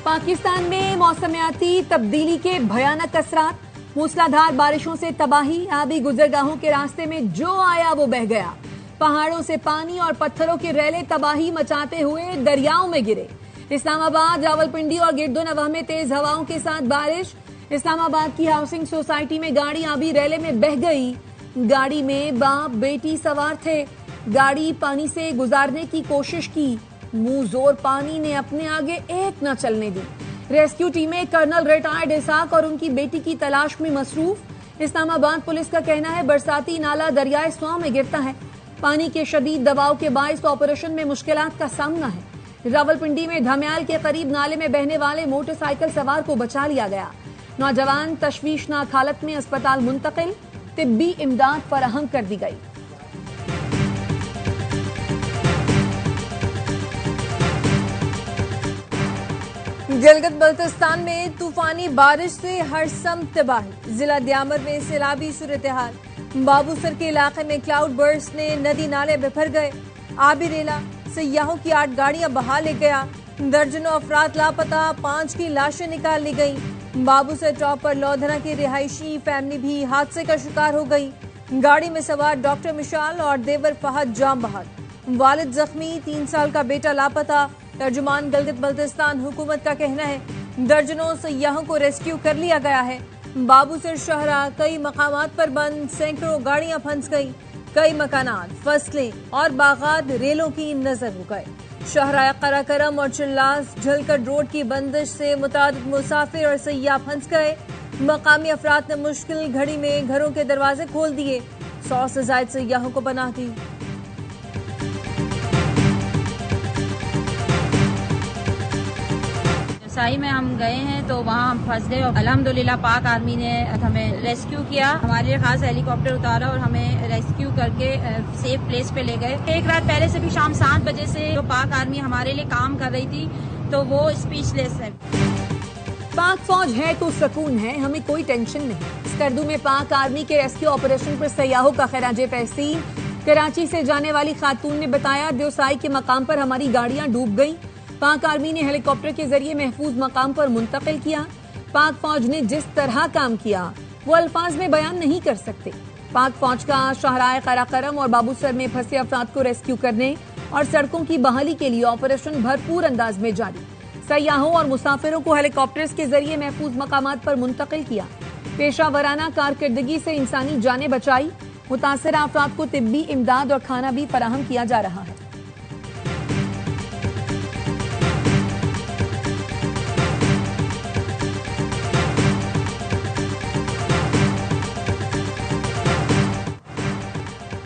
पाकिस्तान में मौसमियाती तब्दीली के भयानक असरात, मूसलाधार बारिशों से तबाही, आबी गुजरगाहों के रास्ते में जो आया वो बह गया। पहाड़ों से पानी और पत्थरों के रैले तबाही मचाते हुए दरियाओं में गिरे। इस्लामाबाद, रावलपिंडी और गिरदोनवाह में तेज हवाओं के साथ बारिश। इस्लामाबाद की हाउसिंग सोसाइटी में गाड़ी आबी रैले में बह गई। गाड़ी में बाप बेटी सवार थे। गाड़ी पानी से गुजारने की कोशिश की, मुंह जोर पानी ने अपने आगे एक न चलने दी। रेस्क्यू टीमें कर्नल रिटायर्ड इसाक और उनकी बेटी की तलाश में मसरूफ। इस्लामाबाद पुलिस का कहना है बरसाती नाला दरियाए स्वां में गिरता है। पानी के शदीद दबाव के बायस ऑपरेशन में मुश्किलात का सामना है। रावलपिंडी में धम्याल के करीब नाले में बहने वाले मोटरसाइकिल सवार को बचा लिया गया। नौजवान तशवीशनाक हालत में अस्पताल मुंतकिल, तिब्बी इमदाद फराहम कर दी गई। गिलगित बल्तिस्तान में तूफानी बारिश से हर सम तबाही। जिला दियामर में सैलाबी सूरत हाल। बाबूसर के इलाके में क्लाउड बर्स्ट ने नदी नाले में भर गए। आबी रेला सयाहों की 8 गाड़ियां बहा ले गया। दर्जनों अफराद लापता, 5 की लाशें निकाल ली गई। बाबूसर टॉप पर लौधरा की रिहायशी फैमिली भी हादसे का शिकार हो गई। गाड़ी में सवार डॉक्टर मिशाल और देवर फहद जाम बहाल। वालिद जख्मी, 3 साल का बेटा लापता। तर्जुमान गिलगित बल्तिस्तान हुकूमत का कहना है दर्जनों सयाहों को रेस्क्यू कर लिया गया है। बाबूसर शहरा कई मकामात पर बंद, सैकड़ों गाड़ियां फंस गई। कई मकानात, फसलें और बागात रेलों की नजर हो गए। शहरा कराकरम और चिल्लास झलकट रोड की बंदिश से मुतादिद मुसाफिर और सयाह फंस गए। मकामी अफराद ने मुश्किल घड़ी में घरों के दरवाजे खोल दिए। 100 से ज्यादा सयाहों को पनाह दी। साई में हम गए हैं तो वहाँ हम फंस गए और अल्हम्दुलिल्लाह पाक आर्मी ने हमें रेस्क्यू किया। हमारे लिए खास हेलीकॉप्टर उतारा और हमें रेस्क्यू करके सेफ प्लेस पे ले गए। एक रात पहले से भी शाम 7 बजे से जो पाक आर्मी हमारे लिए काम कर रही थी तो वो स्पीचलेस है। पाक फौज है तो सुकून है, हमें कोई टेंशन नहीं। स्कर्दू में पाक आर्मी के रेस्क्यू ऑपरेशन पर सयाहों का खैराजे तहसीन। कराची से जाने वाली खातून ने बताया देवसाई के मकाम पर हमारी गाड़ियां डूब गईं। पाक आर्मी ने हेलीकॉप्टर के जरिए महफूज मकाम पर मुंतकिल किया। पाक फौज ने जिस तरह काम किया वो अल्फाज में बयान नहीं कर सकते। पाक फौज का शाहराए कराकरम और बाबूसर में फंसे अफराद को रेस्क्यू करने और सड़कों की बहाली के लिए ऑपरेशन भरपूर अंदाज में जारी। सयाहों और मुसाफिरों को हेलीकॉप्टर्स के जरिए महफूज मकामात पर मुंतकिल किया। पेशा वराना कारकर्दगी से इंसानी जानें बचाई। मुतासरा अफराद को तिब्बी इमदाद और खाना भी फराहम किया जा रहा है।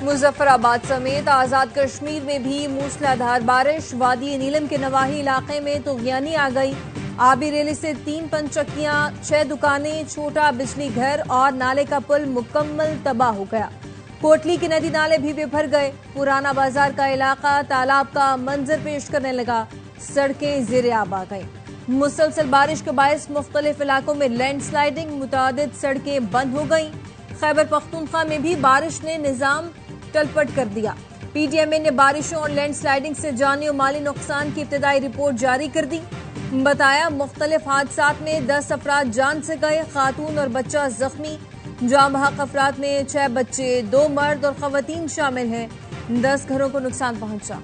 मुजफ्फराबाद समेत आजाद कश्मीर में भी मूसलाधार बारिश। वादी नीलम के नवाही इलाके में तुगयानी आ गई। आबी रेली से 3 पंचक्कियां, 6 दुकानें, छोटा बिजली घर और नाले का पुल मुकम्मल तबाह हो गया। कोटली के नदी नाले भी बेभर गए। पुराना बाजार का इलाका तालाब का मंजर पेश करने लगा। सड़कें ज़ेर-ए-आब आ गई। मुसलसल बारिश के बायस मुख्तलिफ इलाकों में लैंडस्लाइडिंग, मुतादिद सड़कें बंद हो गई। खैबर पख्तूनख्वा में भी बारिश ने निजाम टलपट कर दिया। पीडीएमए ने बारिशों और लैंडस्लाइडिंग से जानी और माली नुकसान की इब्तिदाई रिपोर्ट जारी कर दी। बताया मुख्तलिफ हादसात में 10 अफराद जान से गए, खातून और बच्चा जख्मी। जाम बहक अफराद में 6 बच्चे, 2 मर्द और खवातीन शामिल हैं। 10 घरों को नुकसान पहुंचा।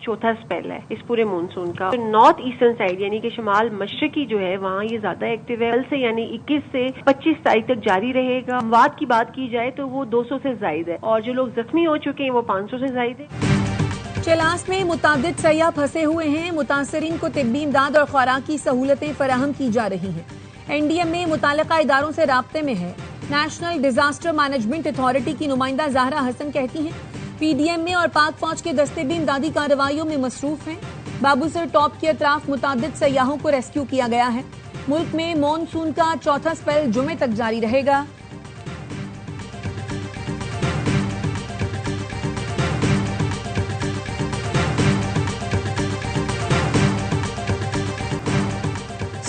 चौथा स्पेल है इस पूरे मानसून का। तो नॉर्थ ईस्टर्न साइड यानी कि शमाल मशरकी जो है वहाँ ये ज्यादा एक्टिव है। कल से यानी 21 से 25 तारीख तक जारी रहेगा। अमवात की बात की जाए तो वो 200 से ज्यादा है और जो लोग जख्मी हो चुके हैं वो 500 से ज्यादा है। चिलास में मुतादिद सयाह फंसे हुए हैं। मुतासरीन को तिब्बी इमदाद और खुराकी सहूलतें फराहम की जा रही हैं। एनडीएमए मुताल्लिका इदारों से राब्ते में है। नेशनल डिजास्टर मैनेजमेंट अथॉरिटी की नुमाइंदा ज़हरा हसन कहती हैं पीडीएमए और पाक फौज के दस्ते भी इमदादी कार्रवाइयों में मसरूफ हैं। बाबूसर टॉप के अतराफ मुतादिद सयाहों को रेस्क्यू किया गया है। मुल्क में मॉनसून का चौथा स्पेल जुमे तक जारी रहेगा।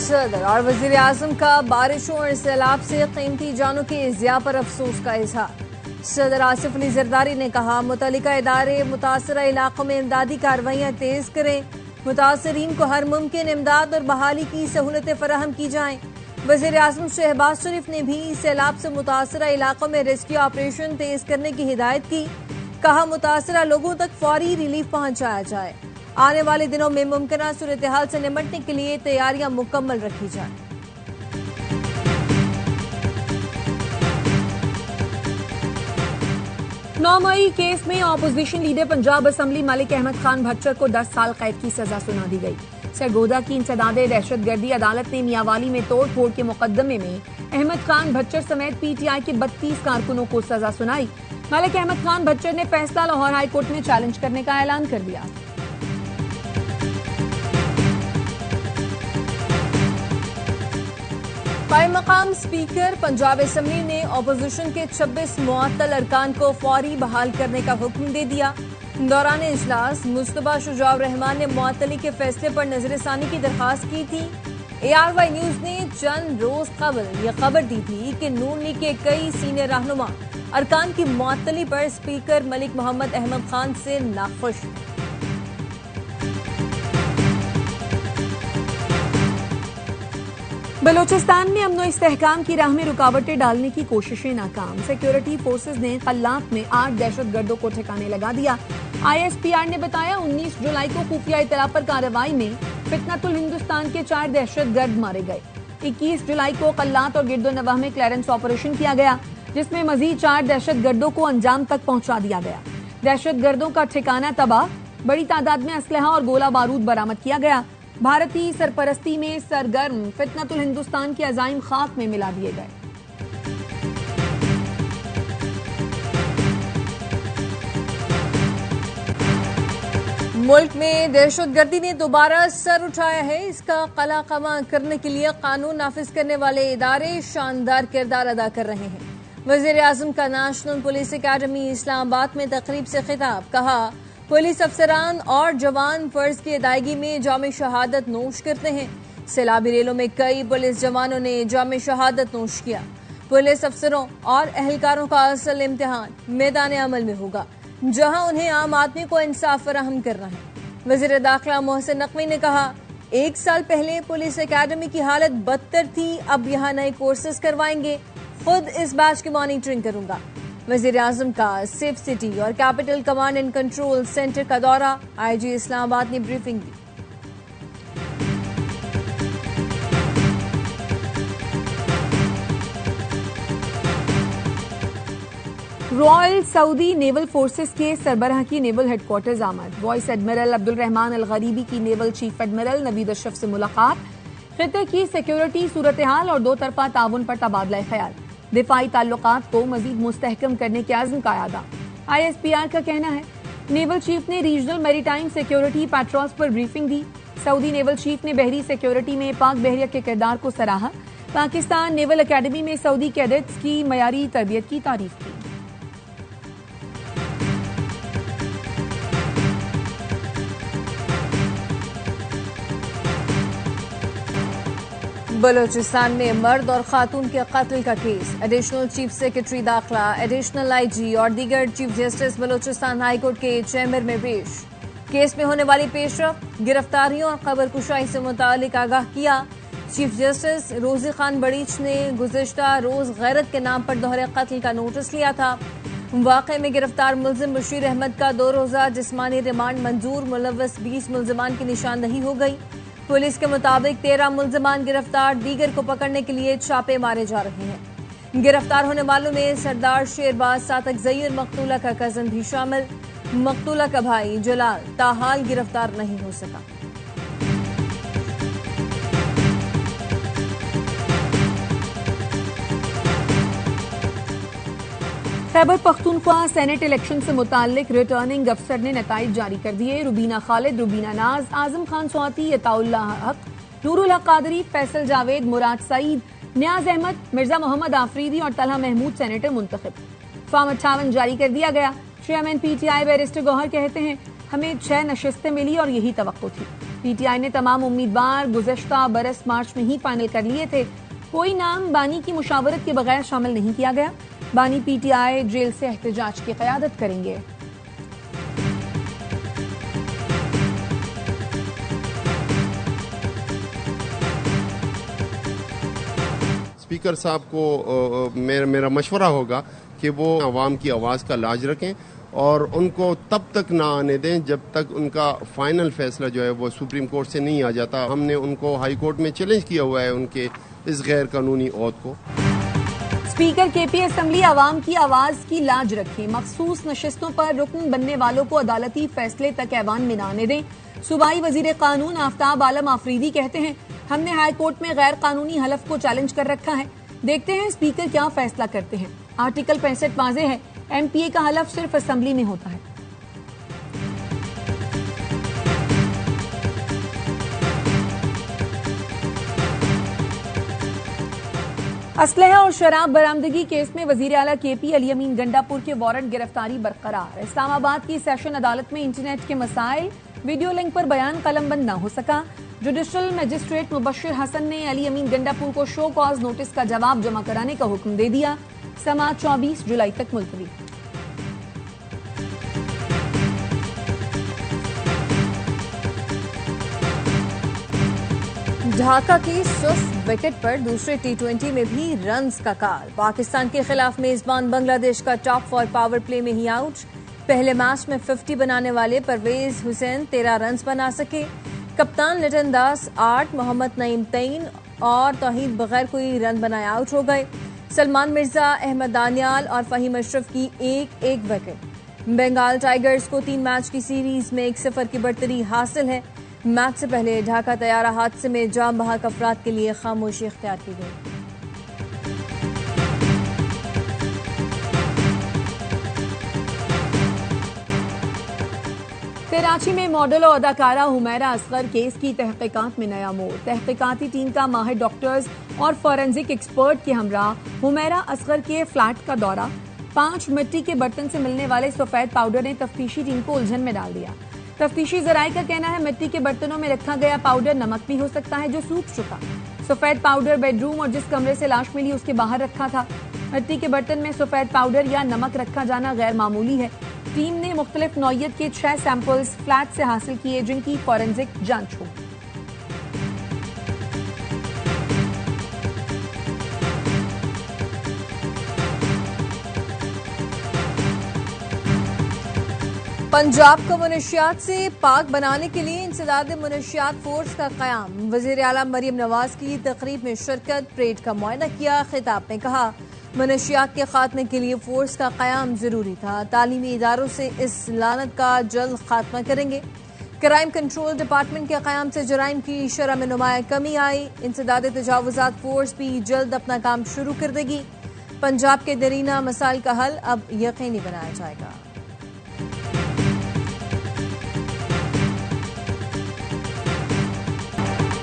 सदर और वजीर आजम का बारिशों और सैलाब से कीमती जानों के ज़िया पर अफसोस का इजहार। सदर आसिफ अली जरदारी ने कहा, मुतल्लिका इदारे मुतासरा इलाकों में इमदादी कार्रवाइयाँ तेज करें, मुतासरीन को हर मुमकिन इमदाद और बहाली की सहूलतें फराहम की जाएं। वज़ीर आज़म शहबाज शरीफ ने भी सैलाब से मुतासरा इलाकों में रेस्क्यू ऑपरेशन तेज करने की हिदायत की। कहा, मुतासरा लोगों तक फौरी रिलीफ पहुंचाया जाए। आने वाले दिनों में मुमकिन सूरत हाल से निपटने के लिए तैयारियां मुकम्मल रखी जाए। नौमई केस में opposition leader Punjab assembly Malik Ahmad Khan Bhattar को 10 साल कैद की सजा सुना दी गई। सरगोदा की इंसदादे दहशतगर्दी अदालत ने मियांवाली में तोड़ फोड़ के मुकदमे में अहमद खान भट्टर समेत पीटीआई के 32 कारकुनों को सजा सुनाई। मलिक अहमद खान भट्टर ने फैसला लाहौर हाई कोर्ट में चैलेंज करने का ऐलान कर दिया। कायम मकाम स्पीकर पंजाब असम्बली ने ऑपोजिशन के 26 मुअत्तल अरकान को फौरी बहाल करने का हुक्म दे दिया। दौरान इजलास मुस्तफा शुजाउर रहमान ने मुअत्तली के फैसले पर नजरसानी की दरखास्त की थी। ARY न्यूज ने चंद रोज कबल यह खबर दी थी कि नून लीग के कई सीनियर रहनुमा अरकान की मुअत्तली पर स्पीकर मलिक मोहम्मद अहमद खान से नाखुश। बलूचिस्तान में अमन इस्तेहकाम की राह में रुकावटें डालने की कोशिशें नाकाम। सिक्योरिटी फोर्सेज ने कल्लात में 8 दहशतगर्दों को ठिकाने लगा दिया। ISPR ने बताया, 19 जुलाई को खुफिया इत्तला पर कार्रवाई में फितनतुल हिंदुस्तान के 4 दहशतगर्द मारे गए। 21 जुलाई को कल्लात और गिरदोनवाह में क्लियरेंस ऑपरेशन किया गया, जिसमें मजीद 4 दहशतगर्दों को अंजाम तक पहुंचा दिया गया। दहशतगर्दों का ठिकाना तबाह, बड़ी तादाद में असलहा और गोला बारूद बरामद किया गया। भारतीय सरपरस्ती में सरगर्म फितनतुल हिंदुस्तान के अजाइम खाक में मिला दिए गए। मुल्क में दहशतगर्दी ने दोबारा सर उठाया है। इसका कलाकमा करने के लिए कानून नाफिज करने वाले इदारे शानदार किरदार अदा कर रहे हैं। वजीर आजम का नेशनल पुलिस अकेडमी इस्लामाबाद में तकरीब से खिताब। कहा, पुलिस अफसरान और जवान फर्ज की अदायगी में जाम शहादत नोश करते हैं। सैलाबी रेलों में कई पुलिस जवानों ने जाम शहादत नोश किया। पुलिस अफसरों और एहलकारों का असल इम्तिहान मैदान अमल में होगा, जहां उन्हें आम आदमी को इंसाफ फराहम करना है। वजीर दाखिला मोहसिन नकवी ने कहा, 1 साल पहले पुलिस अकेडमी की हालत बदतर थी, अब यहाँ नए कोर्सेज करवाएंगे। खुद इस बैच की मॉनिटरिंग करूंगा। वजीर आजम का सेफ सिटी और capital command and control centre का दौरा। IG इस्लामाबाद ने ब्रीफिंग दी। रॉयल सऊदी नेवल फोर्सेस के सरबराह की नेवल हेडक्वार्टर्स आमद। वाइस एडमिरल अब्दुल रहमान अल गरीबी की naval chief admiral Naveed Ashraf से मुलाकात। खिते की सिक्योरिटी सूरत हाल और 2 तरफा ताउन पर तबादला ख्याल। दिफाई ताल्लुकात को मजीद मुस्तहकम करने के आज़म का अदा। ISPR का कहना है, नेवल चीफ ने रीजनल मैरीटाइम सिक्योरिटी पैट्रोल्स पर ब्रीफिंग दी। सऊदी नेवल चीफ ने बहरी सिक्योरिटी में पाक बहरिया के किरदार को सराहा। पाकिस्तान नेवल अकेडमी में सऊदी कैडेट्स की मयारी तरबियत की तारीफ की। बलूचिस्तान में मर्द और खातून के कत्ल का केस। एडिशनल चीफ सेक्रेटरी दाखिला, एडिशनल IG और दीगर chief justice Balochistan high court के चैम्बर में पेश। केस में होने वाली पेशरफ, गिरफ्तारियों और खबर कुशाई से मुतालिक आगाह किया। चीफ जस्टिस रोजी खान बड़ीच ने गुज़िश्ता रोज गैरत के नाम पर दोहरे कत्ल का नोटिस लिया था। वाक़े में गिरफ्तार मुलजिम बशीर अहमद का 2 रोज़ा जिस्मानी रिमांड मंजूर। मुलव्वस 20 मुलजिमान की निशानदही हो गई। पुलिस के मुताबिक 13 मुलजिमान गिरफ्तार, दीगर को पकड़ने के लिए छापे मारे जा रहे हैं। गिरफ्तार होने वालों में सरदार शेरबाज सातक ज़ईर मकतूला का कजन भी शामिल। मकतूला का भाई जलाल ताहाल गिरफ्तार नहीं हो सका। खैबर पख्तूनख्वा सेनेट इलेक्शन से मुताल्लिक रिटर्निंग अफसर ने नताइज जारी कर दिए। रुबीना खालिद, रुबीना नाज, आजम खान स्वाति, अताउल्लाह हक, नूरुल हक कादरी, फैसल जावेद, मुराद सईद, नियाज अहमद, मिर्जा मोहम्मद आफरीदी और तलहा महमूद सेनेटर मुंतखब। फॉर्म 58 जारी कर दिया गया। चेयरमैन PTI बैरिस्टर गौहर कहते हैं, हमें 6 नशिस्तें मिली और यही तवक्को थी। PTI ने तमाम उम्मीदवार गुज़श्ता बरस मार्च में ही फाइनल कर लिए थे। कोई नाम बानी की मुशावरत के बगैर शामिल नहीं किया गया। बानी पीटीआई जेल से एहतजाज की क़यादत करेंगे। स्पीकर साहब को मेरा मशवरा होगा कि वो आवाम की आवाज़ का लाज रखें और उनको तब तक ना आने दें जब तक उनका फाइनल फैसला जो है वो सुप्रीम कोर्ट से नहीं आ जाता। हमने उनको हाई कोर्ट में चैलेंज किया हुआ है उनके इस गैर कानूनी औहद को। स्पीकर केपी असम्बली आवाम की आवाज की लाज रखें, मखसूस नशिस्तों पर रुकन बनने वालों को अदालती फैसले तक ऐवान में न आने दें। सूबाई वजीर कानून आफ्ताब आलम आफरीदी कहते हैं, हमने हाई कोर्ट में गैर कानूनी हलफ को चैलेंज कर रखा है, देखते हैं स्पीकर क्या फैसला करते हैं। आर्टिकल 65 वाज़ेह है, एमपीए का हलफ सिर्फ असम्बली में होता है। असलहा और शराब बरामदगी केस में वजीर आला केपी अली अमीन गंडापुर के वारंट गिरफ्तारी बरकरार। इस्लामाबाद की सेशन अदालत में इंटरनेट के मसाइल, वीडियो लिंक पर बयान कलमबंद न हो सका। जुडिशल मजिस्ट्रेट मुबश्शिर हसन ने अली अमीन गंडापुर को शो कॉज नोटिस का जवाब जमा कराने का हुक्म दे दिया। समाअत 24 जुलाई तक मुलतवी। ढाका की सुस्त विकेट पर दूसरे टी20 में भी रन्स का काल। पाकिस्तान के खिलाफ मेजबान बांग्लादेश का टॉप फॉर पावर प्ले में ही आउट। पहले मैच में 50 बनाने वाले परवेज हुसैन 13 रन्स बना सके। कप्तान लिटन दास 8, मोहम्मद नईम 3 और तौहीद बगैर कोई रन बनाए आउट हो गए। सलमान मिर्जा, अहमद दानियाल और फहीम अशरफ की एक विकेट। बंगाल टाइगर्स को 3 मैच की सीरीज में 1-0 की बढ़तरी हासिल है। मैच से पहले ढाका तैयारा हादसे में जान बहक अफराद के लिए खामोशी इख्तियार की गई। कराची में मॉडल और अदाकारा हुमैरा असगर केस की तहकीकात में नया मोड़। तहकीकाती टीम का माहिर डॉक्टर्स और फॉरेंसिक एक्सपर्ट के हमरा हुमैरा असगर के फ्लैट का दौरा। 5 मिट्टी के बर्तन से मिलने वाले सफेद पाउडर ने तफ्तीशी टीम को उलझन में डाल दिया। तफ्तीशी जराये का कहना है मिट्टी के बर्तनों में रखा गया पाउडर नमक भी हो सकता है जो सूख चुका। सफेद पाउडर बेडरूम और जिस कमरे से लाश मिली उसके बाहर रखा था। मिट्टी के बर्तन में सफेद पाउडर या नमक रखा जाना गैर मामूली है। टीम ने मुख्तलिफ नौइयत के 6 सैंपल्स फ्लैट से हासिल किए जिनकी फॉरेंसिक जांच होगी। पंजाब को मुनशियात से पाक बनाने के लिए इंसदाद मुनशियात फोर्स का क़याम। वज़ीर आला मरियम नवाज की तकरीब में शिरकत, परेड का मुआयना किया। खिताब में कहा, मुनशियात के खात्मे के लिए फोर्स का क़याम जरूरी था। तालीमी इदारों से इस लानत का जल्द खात्मा करेंगे। क्राइम कंट्रोल डिपार्टमेंट के क़याम से जराइम की शरह में नुमाया कमी आई। इंसदाद तजावुज़ात फोर्स भी जल्द अपना काम शुरू कर देगी। पंजाब के दरीना मसाइल का हल अब यकीनी बनाया जाएगा।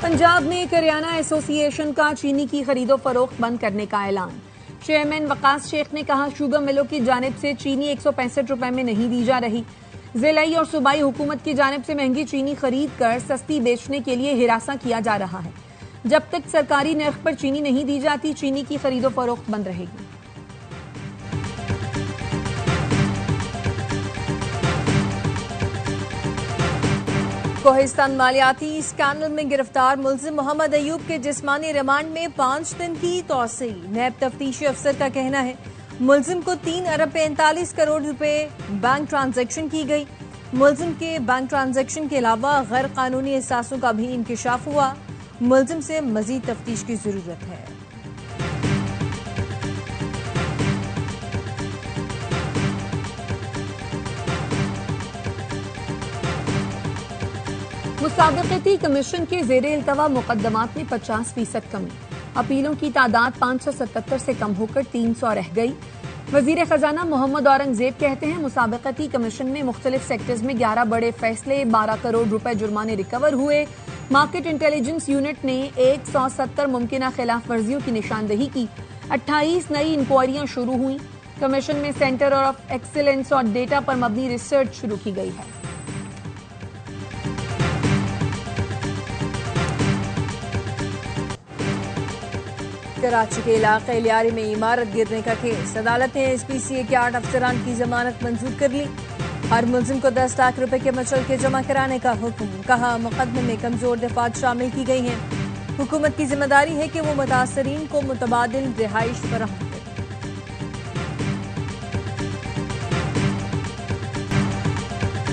पंजाब में करियाना एसोसिएशन का चीनी की खरीदो फरोख्त बंद करने का ऐलान। चेयरमैन वकास शेख ने कहा, शुगर मिलों की जानिब से चीनी 165 रुपए में नहीं दी जा रही। जिलाई और सूबाई हुकूमत की जानिब से महंगी चीनी खरीद कर सस्ती बेचने के लिए हिरासा किया जा रहा है। जब तक सरकारी नर्ख पर चीनी नहीं दी जाती, चीनी की खरीदो फरोख्त बंद रहेगी। कोहिस्तान मालियाती स्कैंडल में गिरफ्तार मुल्जिम मोहम्मद अयूब के जिस्मानी रिमांड में 5 दिन की तौसी। नैब तफ्तीशी अफसर का कहना है, मुल्जिम को 3 अरब 45 करोड़ रुपए बैंक ट्रांजैक्शन की गई। मुल्जिम के बैंक ट्रांजैक्शन के अलावा गैर कानूनी असासों का भी इंकिशाफ हुआ। मुल्जिम से मजीद तफ्तीश की जरूरत है। मुसाबकती कमीशन के ज़ेरे इल्तवा मुकदमात में 50% कमी। अपीलों की तादाद 577 से कम होकर 300 रह गई। वजीर खजाना मोहम्मद औरंगजेब कहते हैं, मुसाबकती कमीशन में मुख्तलिफ सेक्टर्स में 11 बड़े फैसले, 12 करोड़ रुपए जुर्माने रिकवर हुए। मार्केट इंटेलिजेंस यूनिट ने 170 मुमकिना खिलाफ वर्जियों की निशानदही की। 28 नई इंक्वायरियां शुरू हुई। कमीशन में सेंटर ऑफ एक्सीलेंस और डेटा पर मबनी रिसर्च शुरू की गई है। कराची के इलाके लियारी में इमारत गिरने का केस। अदालत ने SPCA के 8 अफसरान की जमानत मंजूर कर ली। हर मुलजिम को 10 लाख रुपए के मचल के जमा कराने का हुक्म। कहा, मुकदमे में कमजोर दफात शामिल की गई हैं। हुकूमत की जिम्मेदारी है कि वो मुतासरीन को मुतबादिल रिहाइश फराहम करे।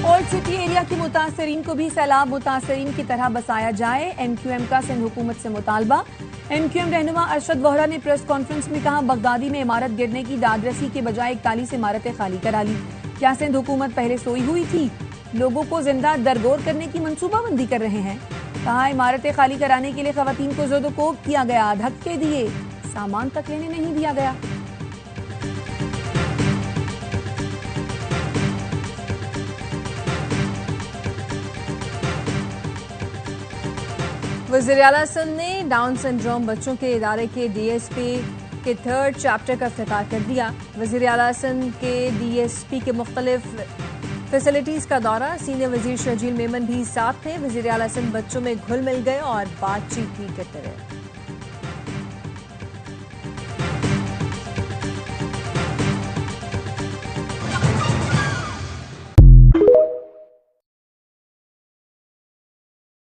ओल्ड सिटी एरिया के मुतासरीन को भी सैलाब मुतासरीन की तरह बसाया जाए। MQM का सिंध हुकूमत से मुतालबा। MQM रहनुमा अरशद वोहरा ने प्रेस कॉन्फ्रेंस में कहा, बगदादी में इमारत गिरने की दादरसी के बजाय 41 इमारतें खाली करा ली। क्या सिंध हुकूमत पहले सोई हुई थी? लोगों को जिंदा दरगोर करने की मंसूबाबंदी कर रहे हैं। कहा, इमारतें खाली कराने के लिए खवातीन को ज़ोदोकोब किया गया, धक्के दिए, सामान तक लेने नहीं दिया गया। वज़ीर-ए-आला सिंध ने डाउन सिंड्रोम बच्चों के इदारे के DSP के 3rd चैप्टर का इफ्तिताह कर दिया। वज़ीर-ए-आला सिंध के DSP के मुख्तलिफ फैसिलिटीज का दौरा। सीनियर वजीर शर्जील मेमन भी साथ थे। वज़ीर-ए-आला सिंध बच्चों में घुल मिल गए और बातचीत भी करते रहे।